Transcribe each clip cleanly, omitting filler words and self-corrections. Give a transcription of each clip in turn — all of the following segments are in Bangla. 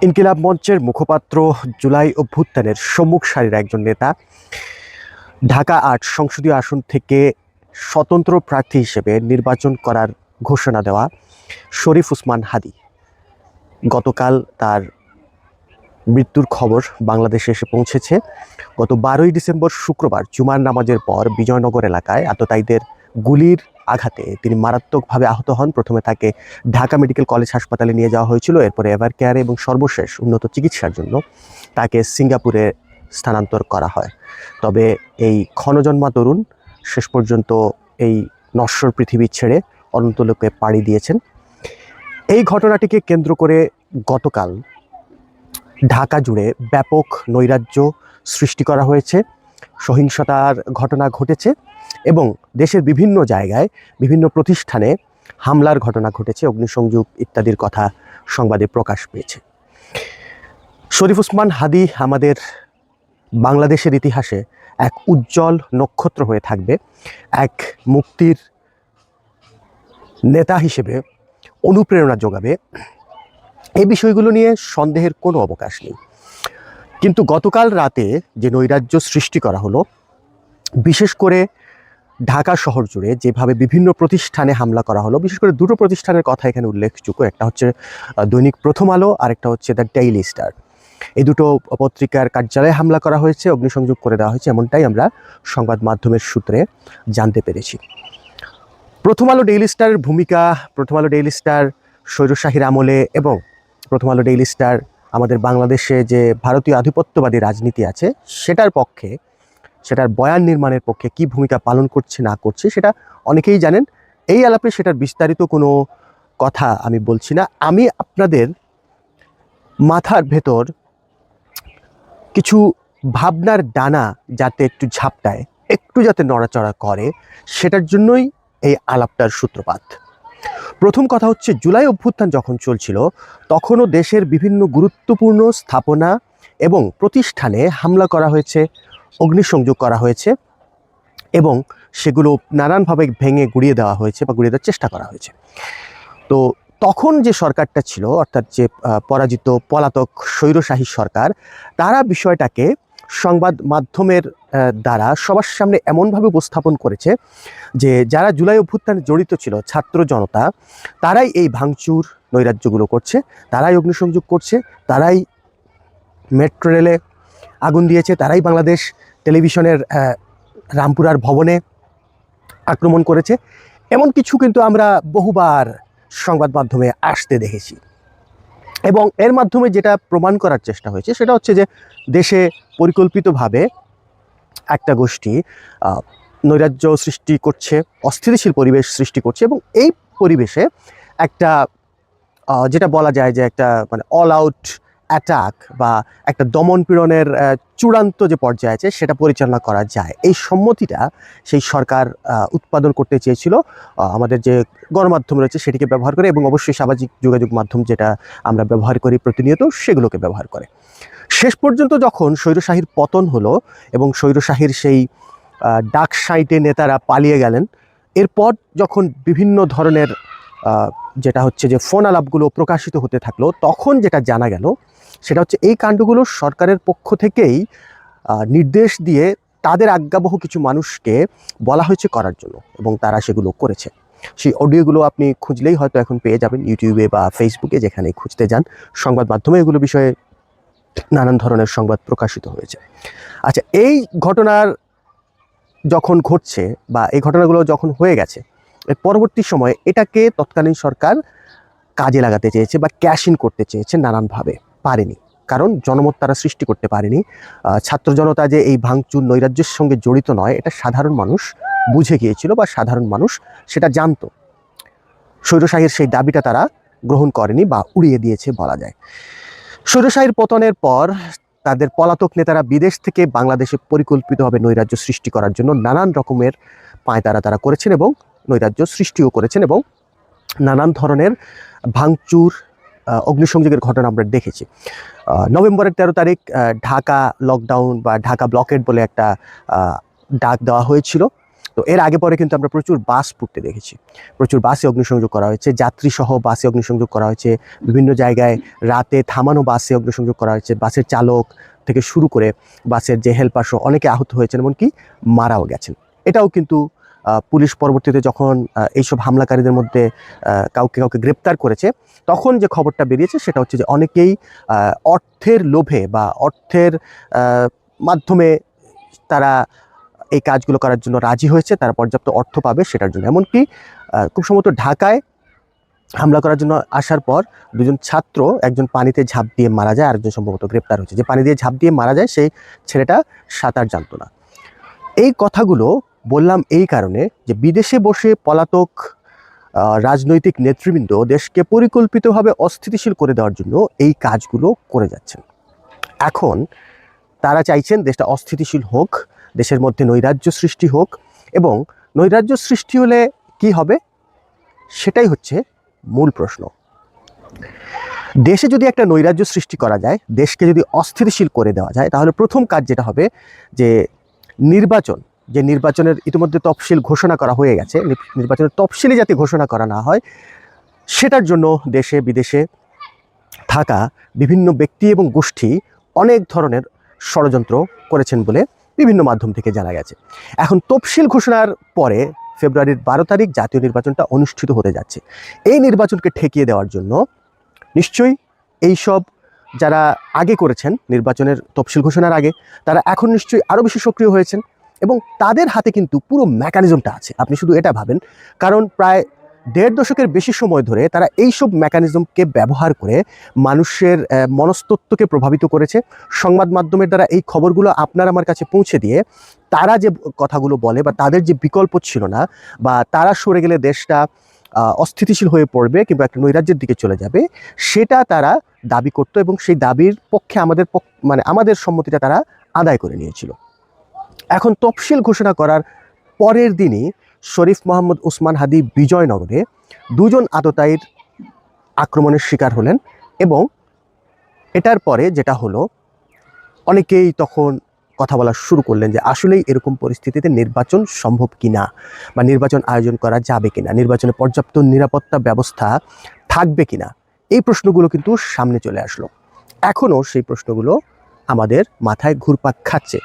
ইনকিলাব মঞ্চের মুখপাত্র জুলাই অভ্যুত্থানের সম্মুখ সারির একজন নেতা, ঢাকা ৮ সংসদীয় আসন থেকে স্বতন্ত্র প্রার্থী হিসেবে নির্বাচন করার ঘোষণা দেওয়া শরীফ ওসমান হাদী গতকাল তার মৃত্যুর খবর বাংলাদেশে এসে পৌঁছেছে। গত 12ই ডিসেম্বর শুক্রবার জুমার নামাজের পর বিজয়নগর এলাকায় আততায়ীদের গুলির আঘাতে তিনি মারাত্মকভাবে আহত হন। প্রথমে তাকে ঢাকা মেডিকেল কলেজ হাসপাতালে নিয়ে যাওয়া হয়েছিল, এরপরে এভার কেয়ারে এবং সর্বশেষ উন্নত চিকিৎসার জন্য তাকে সিঙ্গাপুরে স্থানান্তর করা হয়। তবে এই ক্ষণজন্মা তরুণ শেষ পর্যন্ত এই নশ্বর পৃথিবী ছেড়ে অনন্তলোকে পাড়ি দিয়েছেন। এই ঘটনাটিকে কেন্দ্র করে গতকাল ঢাকা জুড়ে ব্যাপক নৈরাজ্য সৃষ্টি করা হয়েছে, সহিংসতার ঘটনা ঘটেছে এবং দেশের বিভিন্ন জায়গায় বিভিন্ন প্রতিষ্ঠানে হামলার ঘটনা ঘটেছে, অগ্নিসংযোগ ইত্যাদির কথা সংবাদে প্রকাশ পেয়েছে। শরীফ ওসমান হাদী আমাদের বাংলাদেশের ইতিহাসে এক উজ্জ্বল নক্ষত্র হয়ে থাকবে, এক মুক্তির নেতা হিসেবে অনুপ্রেরণা যোগাবে। এই বিষয়গুলো নিয়ে সন্দেহের কোনো অবকাশ নেই। কিন্তু গতকাল রাতে যে নৈরাজ্য সৃষ্টি করা হলো, বিশেষ করে ঢাকা শহর জুড়ে যেভাবে বিভিন্ন প্রতিষ্ঠানে হামলা করা হলো, বিশেষ করে দুটো প্রতিষ্ঠানের কথা এখানে উল্লেখযোগ্য। একটা হচ্ছে দৈনিক প্রথম আলো, আরেকটা হচ্ছে দ্য ডেইলি স্টার। এই দুটো পত্রিকার কার্যালয়ে হামলা করা হয়েছে, অগ্নিসংযোগ করে দেওয়া হয়েছে, এমনটাই আমরা সংবাদ মাধ্যমের সূত্রে জানতে পেরেছি। প্রথম আলো ডেইলি স্টারের ভূমিকা, প্রথম আলো ডেইলি স্টার স্বৈরশাহীর আমলে এবং প্রথম আলো ডেইলি স্টার আমাদের বাংলাদেশে যে ভারতীয় আধিপত্যবাদী রাজনীতি আছে সেটার পক্ষে, সেটার বয়ান নির্মাণের পক্ষে কী ভূমিকা পালন করছে না করছে সেটা অনেকেই জানেন। এই আলাপে সেটার বিস্তারিত কোনো কথা আমি বলছি না। আমি আপনাদের মাথার ভেতর কিছু ভাবনার ডানা যাতে একটু ঝাপটায়, একটু যাতে নড়াচড়া করে, সেটার জন্যই এই আলাপটার সূত্রপাত। প্রথম কথা হচ্ছে, জুলাই অভ্যুত্থান যখন চলছিল তখনও দেশের বিভিন্ন গুরুত্বপূর্ণ স্থাপনা এবং প্রতিষ্ঠানে হামলা করা হয়েছে, অগ্নিসংযোগ করা হয়েছে এবং সেগুলো নানানভাবে ভেঙে গুড়িয়ে দেওয়া হয়েছে বা গুড়িয়ে দেওয়ার চেষ্টা করা হয়েছে। তো তখন যে সরকারটা ছিল, অর্থাৎ যে পরাজিত পলাতক স্বৈরশাহী সরকার, তারা বিষয়টাকে সংবাদ মাধ্যমের দ্বারা সবার সামনে এমনভাবে উপস্থাপন করেছে যে যারা জুলাই অভ্যুত্থানে জড়িত ছিল, ছাত্র জনতা, তারাই এই ভাঙচুর নৈরাজ্যগুলো করছে, তারাই অগ্নিসংযোগ করছে, তারাই মেট্রো রেলে আগুন দিয়েছে, তারাই বাংলাদেশ টেলিভিশনের রামপুরার ভবনে আক্রমণ করেছে। এমন কিছু কিন্তু আমরা বহুবার সংবাদ মাধ্যমে আসতে দেখেছি এবং এর মাধ্যমে যেটা প্রমাণ করার চেষ্টা হয়েছে সেটা হচ্ছে যে দেশে পরিকল্পিতভাবে একটা গোষ্ঠী নৈরাজ্য সৃষ্টি করছে, অস্থিতিশীল পরিবেশ সৃষ্টি করছে এবং এই পরিবেশে একটা যেটা বলা যায় যে একটা মানে অল আউট অ্যাটাক বা একটা দমন পীড়নের চূড়ান্ত যে পর্যায়ে আছে সেটা পরিচালনা করা যায়, এই সম্মতিটা সেই সরকার উৎপাদন করতে চেয়েছিল আমাদের যে গণমাধ্যম রয়েছে সেটিকে ব্যবহার করে এবং অবশ্যই সামাজিক যোগাযোগ মাধ্যম যেটা আমরা ব্যবহার করি প্রতিনিয়ত সেগুলোকে ব্যবহার করে। শেষ পর্যন্ত যখন স্বৈরশাহীর পতন হলো এবং স্বৈরশাহীর সেই ডাক সাইটে নেতারা পালিয়ে গেলেন, এরপর যখন বিভিন্ন ধরনের যেটা হচ্ছে যে ফোন আলাপগুলো প্রকাশিত হতে থাকলো, তখন যেটা জানা গেল সেটা হচ্ছে এই কাণ্ডগুলো সরকারের পক্ষ থেকেই নির্দেশ দিয়ে তাদের আজ্ঞাবহ কিছু মানুষকে বলা হয়েছে করার জন্য এবং তারা সেগুলো করেছে। সেই অডিওগুলো আপনি খুঁজলেই হয়তো এখন পেয়ে যাবেন ইউটিউবে বা ফেসবুকে, যেখানেই খুঁজতে যান সংবাদ মাধ্যমে এগুলো বিষয়ে নানান ধরনের সংবাদ প্রকাশিত হয়েছে। আচ্ছা, এই ঘটনার যখন ঘটছে বা এই ঘটনাগুলো যখন হয়ে গেছে, এর পরবর্তী সময়ে এটাকে তৎকালীন সরকার কাজে লাগাতে চেয়েছে বা ক্যাশ ইন করতে চেয়েছে, নানানভাবে পারেনি, কারণ জনমত তারা সৃষ্টি করতে পারেনি। ছাত্র জনতা যে এই ভাঙচুর নৈরাজ্যের সঙ্গে জড়িত নয় এটা সাধারণ মানুষ বুঝে গিয়েছিল বা সাধারণ মানুষ সেটা জানতো। স্বৈরশাহীর সেই দাবিটা তারা গ্রহণ করেনি বা উড়িয়ে দিয়েছে বলা যায়। স্বৈরশাহীর পতনের পর তাদের পলাতক নেতারা বিদেশ থেকে বাংলাদেশে পরিকল্পিতভাবে নৈরাজ্য সৃষ্টি করার জন্য নানান রকমের পায়তারা তারা করেছেন এবং নৈরাজ্য সৃষ্টিও করেছেন এবং নানান ধরনের ভাঙচুর অগ্নিসংযোগের ঘটনা আমরা দেখেছি। নভেম্বরের 13 তারিখ ঢাকা লকডাউন বা ঢাকা ব্লকেড বলে একটা ডাক দেওয়া হয়েছিল। তো এর আগে পরে কিন্তু আমরা প্রচুর বাস পুড়তে দেখেছি, প্রচুর বাসে অগ্নিসংযোগ করা হয়েছে, যাত্রীসহ বাসে অগ্নিসংযোগ করা হয়েছে, বিভিন্ন জায়গায় রাতে থামানো বাসে অগ্নিসংযোগ করা হয়েছে, বাসের চালক থেকে শুরু করে বাসের যে হেল্পার সহ অনেকে আহত হয়েছেন, এমনকি মারাও গেছেন। এটাও কিন্তু পুলিশ পরবর্তীতে যখন এইসব হামলাকারীদের মধ্যে কাউকে কাউকে গ্রেপ্তার করেছে, তখন যে খবরটা বেরিয়েছে সেটা হচ্ছে যে অনেকেই অর্থের লোভে বা অর্থের মাধ্যমে তারা এই কাজগুলো করার জন্য রাজি হয়েছে, তারা পর্যাপ্ত অর্থ পাবে সেটার জন্য। এমনকি খুব সম্ভবত ঢাকায় হামলা করার জন্য আসার পর দুজন ছাত্র, একজন পানিতে ঝাঁপ দিয়ে মারা যায়, আরেকজন সম্ভবত গ্রেপ্তার হয়েছে। যে পানি দিয়ে ঝাঁপ দিয়ে মারা যায় সেই ছেলেটা সাঁতার জানতো না। এই কথাগুলো বললাম এই কারণে যে বিদেশে বসে পলাতক রাজনৈতিক নেতৃবৃন্দ দেশকে পরিকল্পিতভাবে অস্থিতিশীল করে দেওয়ার জন্য এই কাজগুলো করে যাচ্ছেন। এখন তারা চাইছেন দেশটা অস্থিতিশীল হোক, দেশের মধ্যে নৈরাজ্য সৃষ্টি হোক, এবং নৈরাজ্য সৃষ্টি হলে কি হবে সেটাই হচ্ছে মূল প্রশ্ন। দেশে যদি একটা নৈরাজ্য সৃষ্টি করা যায়, দেশকে যদি অস্থিতিশীল করে দেওয়া যায়, তাহলে প্রথম কাজ যেটা হবে যে নির্বাচনের ইতিমধ্যে তফসিল ঘোষণা করা হয়ে গেছে, নির্বাচনের তফসিলই যাতে ঘোষণা করা না হয় সেটার জন্য দেশে বিদেশে থাকা বিভিন্ন ব্যক্তি এবং গোষ্ঠী অনেক ধরনের ষড়যন্ত্র করেছেন বলে বিভিন্ন মাধ্যম থেকে জানা গেছে। এখন তফসিল ঘোষণার পরে ফেব্রুয়ারির 12 তারিখ জাতীয় নির্বাচনটা অনুষ্ঠিত হতে যাচ্ছে। এই নির্বাচনকে ঠেকিয়ে দেওয়ার জন্য নিশ্চয়ই এইসব যারা আগে করেছেন নির্বাচনের তফসিল ঘোষণার আগে, তারা এখন নিশ্চয়ই আরও বেশি সক্রিয় হয়েছেন, এবং তাদের হাতে কিন্তু পুরো মেকানিজমটা আছে। আপনি শুধু এটা ভাবেন, কারণ প্রায় 1.5 দশকের বেশি সময় ধরে তারা এইসব মেকানিজমকে ব্যবহার করে মানুষের মনস্তত্ত্বকে প্রভাবিত করেছে। সংবাদ মাধ্যমের দ্বারা এই খবরগুলো আপনার আমার কাছে পৌঁছে দিয়ে তারা যে কথাগুলো বলে, বা তাদের যে বিকল্প ছিল না, বা তারা সরে গেলে দেশটা অস্থিতিশীল হয়ে পড়বে কিংবা একটা নৈরাজ্যের দিকে চলে যাবে, সেটা তারা দাবি করতো, এবং সেই দাবির পক্ষে আমাদের সম্মতিটা তারা আদায় করে নিয়েছিল। এখন তফসিল ঘোষণা করার পরের দিনই শরীফ মোহাম্মদ ওসমান হাদি বিজয়নগরে দুজন আততায়ীর আক্রমণের শিকার হলেন, এবং এটার পরে যেটা হলো, অনেকেই তখন কথা বলা শুরু করলেন যে আসলেই এরকম পরিস্থিতিতে নির্বাচন সম্ভব কিনা, বা নির্বাচন আয়োজন করা যাবে কিনা, নির্বাচনে পর্যাপ্ত নিরাপত্তা ব্যবস্থা থাকবে কিনা। এই প্রশ্নগুলো কিন্তু সামনে চলে আসলো। এখনও সেই প্রশ্নগুলো আমাদের মাথায় ঘুরপাক খাচ্ছে।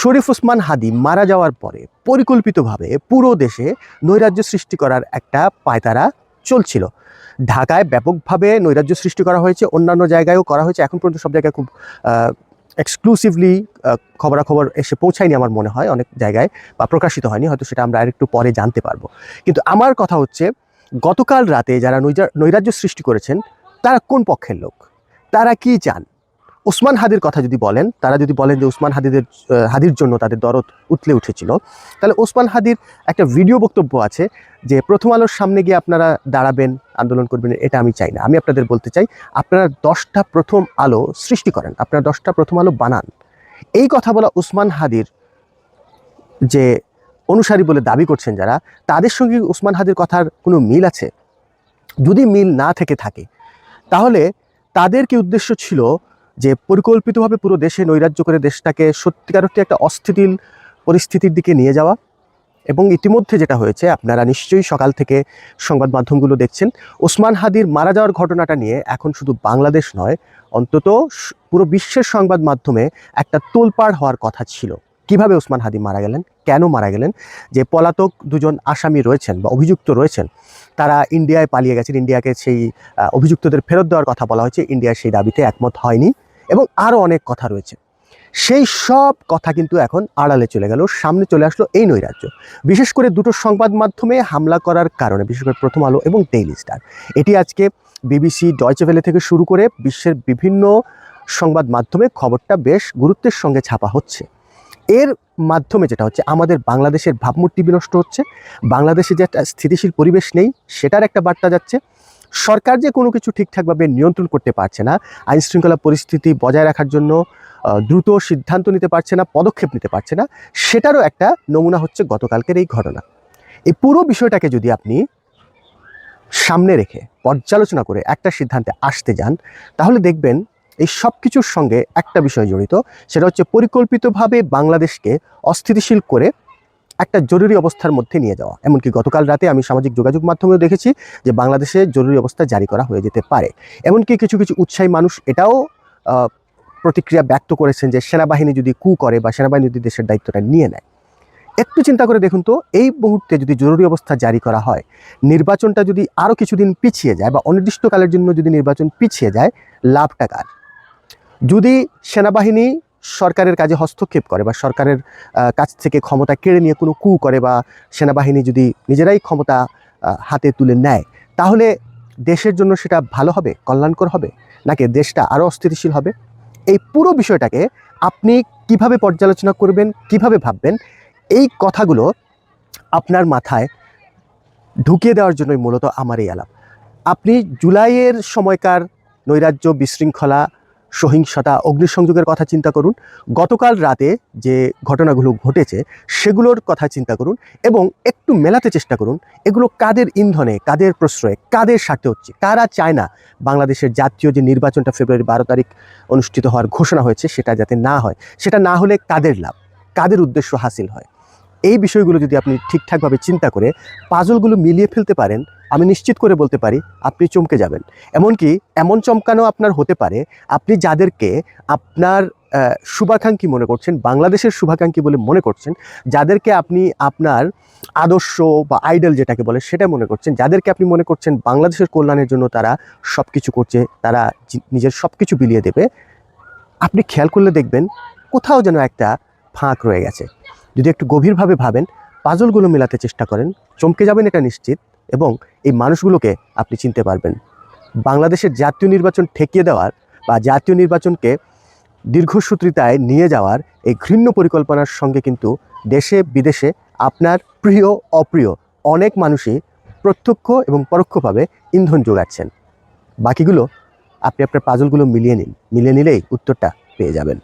শরীফ ওসমান হাদি মারা যাওয়ার পরে পরিকল্পিতভাবে পুরো দেশে নৈরাজ্য সৃষ্টি করার একটা পায়তারা চলছিল। ঢাকায় ব্যাপকভাবে নৈরাজ্য সৃষ্টি করা হয়েছে, অন্যান্য জায়গায়ও করা হয়েছে। এখন পর্যন্ত সব জায়গায় খুব এক্সক্লুসিভলি খবরাখবর এসে পৌঁছায়নি আমার মনে হয়, অনেক জায়গায়, বা প্রকাশিত হয়নি, হয়তো সেটা আমরা আরেকটু পরে জানতে পারবো। কিন্তু আমার কথা হচ্ছে, গতকাল রাতে যারা নৈরাজ্য সৃষ্টি করেছেন তারা কোন পক্ষের লোক, তারা কি চান? ওসমান হাদির কথা যদি বলেন, তারা যদি বলেন যে ওসমান হাদির জন্য তাদের দরদ উতলে উঠেছিল, তাহলে ওসমান হাদির একটা ভিডিও বক্তব্য আছে যে প্রথম আলোর সামনে গিয়ে আপনারা দাঁড়াবেন, আন্দোলন করবেন, এটা আমি চাই না। আমি আপনাদের বলতে চাই, আপনারা 10টা প্রথম আলো সৃষ্টি করেন, আপনারা 10টা প্রথম আলো বানান। এই কথা বলা ওসমান হাদির যে অনুসারী বলে দাবি করছেন যারা, তাদের সঙ্গে ওসমান হাদির কথার কোনো মিল আছে? যদি মিল না থেকে থাকে, তাহলে তাদের কি উদ্দেশ্য ছিল যে পরিকল্পিতভাবে পুরো দেশে নৈরাজ্য করে দেশটাকে সত্যিকার অর্থে একটা অস্থিতিশীল পরিস্থিতির দিকে নিয়ে যাওয়া? এবং ইতিমধ্যে যেটা হয়েছে, আপনারা নিশ্চয়ই সকাল থেকে সংবাদ মাধ্যমগুলো দেখছেন, ওসমান হাদির মারা যাওয়ার ঘটনাটা নিয়ে এখন শুধু বাংলাদেশ নয়, অন্তত পুরো বিশ্বের সংবাদ মাধ্যমে একটা তোলপাড় হওয়ার কথা ছিল। কিভাবে ওসমান হাদি মারা গেলেন, কেন মারা গেলেন? যে পলাতক দুজন আসামি রয়েছেন বা অভিযুক্ত রয়েছেন, তারা ইন্ডিয়ায় পালিয়ে গেছেন, ইন্ডিয়াকে সেই অভিযুক্তদের ফেরত দেওয়ার কথা বলা হয়েছে, ইন্ডিয়া সেই দাবিতে একমত হয়নি, এবং আরও অনেক কথা রয়েছে। সেই সব কথা কিন্তু এখন আড়ালে চলে গেল, সামনে চলে আসলো এই নৈরাজ্য। বিশেষ করে দুটো সংবাদ মাধ্যমে হামলা করার কারণে, বিশেষ করে প্রথম আলো এবং ডেইলি স্টার, এটি আজকে বিবিসি, ডয়চে ভেলে থেকে শুরু করে বিশ্বের বিভিন্ন সংবাদ মাধ্যমে খবরটা বেশ গুরুত্বের সঙ্গে ছাপা হচ্ছে। এর মাধ্যমে যেটা হচ্ছে, আমাদের বাংলাদেশের ভাবমূর্তি বিনষ্ট হচ্ছে, বাংলাদেশে যে একটা স্থিতিশীল পরিবেশ নেই সেটার একটা বার্তা যাচ্ছে। সরকার যে কোনো কিছু ঠিকঠাকভাবে নিয়ন্ত্রণ করতে পারছে না, আইনশৃঙ্খলা পরিস্থিতি বজায় রাখার জন্য দ্রুত সিদ্ধান্ত নিতে পারছে না, পদক্ষেপ নিতে পারছে না, সেটারও একটা নমুনা হচ্ছে গতকালকের এই ঘটনা। এই পুরো বিষয়টাকে যদি আপনি সামনে রেখে পর্যালোচনা করে একটা সিদ্ধান্তে আসতে যান, তাহলে দেখবেন এই সব কিছুর সঙ্গে একটা বিষয় জড়িত, সেটা হচ্ছে পরিকল্পিতভাবে বাংলাদেশকে অস্থিতিশীল করে একটা জরুরি অবস্থার মধ্যে নিয়ে যাওয়া। এমনকি গতকাল রাতে আমি সামাজিক যোগাযোগ মাধ্যমেও দেখেছি যে বাংলাদেশে জরুরি অবস্থা জারি করা হয়ে যেতে পারে। এমনকি কিছু কিছু উৎসাহী মানুষ এটাও প্রতিক্রিয়া ব্যক্ত করেছেন যে সেনাবাহিনী যদি কু করে বা সেনাবাহিনী যদি দেশের দায়িত্বটা নিয়ে নেয়। একটু চিন্তা করে দেখুন তো, এই মুহূর্তে যদি জরুরি অবস্থা জারি করা হয়, নির্বাচনটা যদি আরও কিছুদিন পিছিয়ে যায় বা অনির্দিষ্টকালের জন্য যদি নির্বাচন পিছিয়ে যায়, লাভটা কার? যদি সেনাবাহিনী সরকারের কাজে হস্তক্ষেপ করে বা সরকারের কাছ থেকে ক্ষমতা কেড়ে নিয়ে কোনো কু করে বা সেনাবাহিনী যদি নিজেরাই ক্ষমতা হাতে তুলে নেয়, তাহলে দেশের জন্য সেটা ভালো হবে, কল্যাণকর হবে, নাকি দেশটা আরও অস্থিতিশীল হবে? এই পুরো বিষয়টাকে আপনি কিভাবে পর্যালোচনা করবেন, কিভাবে ভাববেন, এই কথাগুলো আপনার মাথায় ঢুকিয়ে দেওয়ার জন্যই মূলত আমার এই আলাপ। আপনি জুলাইয়ের সময়কার নৈরাজ্য, বিশৃঙ্খলা, সহিংসতা, অগ্নিসংযোগের কথা চিন্তা করুন। গতকাল রাতে যে ঘটনাগুলো ঘটেছে সেগুলোর কথা চিন্তা করুন এবং একটু মেলাতে চেষ্টা করুন এগুলো কাদের ইন্ধনে, কাদের প্রশ্রয়ে, কাদের স্বার্থে হচ্ছে। কারা চায় না বাংলাদেশের জাতীয় যে নির্বাচনটা ফেব্রুয়ারি 12 তারিখ অনুষ্ঠিত হওয়ার ঘোষণা হয়েছে সেটা যাতে না হয়, সেটা না হলে কাদের লাভ, কাদের উদ্দেশ্য হাসিল হয়। এই বিষয়গুলো যদি আপনি ঠিকঠাকভাবে চিন্তা করে পাজলগুলো মিলিয়ে ফেলতে পারেন, আমি নিশ্চিত করে বলতে পারি আপনি চমকে যাবেন। এমনকি এমন চমকানো আপনার হতে পারে, আপনি যাদেরকে আপনার শুভাকাঙ্ক্ষী মনে করছেন, বাংলাদেশের শুভাকাঙ্ক্ষী বলে মনে করছেন, যাদেরকে আপনি আপনার আদর্শ বা আইডল যেটাকে বলে সেটা মনে করছেন, যাদেরকে আপনি মনে করছেন বাংলাদেশের কল্যাণের জন্য তারা সব কিছু করছে, তারা নিজের সব কিছু বিলিয়ে দেবে, আপনি খেয়াল করলে দেখবেন কোথাও যেন একটা ফাঁক রয়ে গেছে। যদি একটু গভীরভাবে ভাবেন, পাজলগুলো মেলাতে চেষ্টা করেন, চমকে যাবেন এটা নিশ্চিত। এবং এই মানুষগুলোকে আপনি চিনতে পারবেন। বাংলাদেশের জাতীয় নির্বাচন ঠেকিয়ে দেওয়ার বা জাতীয় নির্বাচনকে দীর্ঘসূত্রিতায় নিয়ে যাওয়ার এই ঘৃণ্য পরিকল্পনার সঙ্গে কিন্তু দেশে বিদেশে আপনার প্রিয় অপ্রিয় অনেক মানুষই প্রত্যক্ষ এবং পরোক্ষভাবে ইন্ধন যোগাচ্ছেন। বাকিগুলো আপনি আপনার পাজলগুলো মিলিয়ে নিন, মিলিয়ে নিলেই উত্তরটা পেয়ে যাবেন।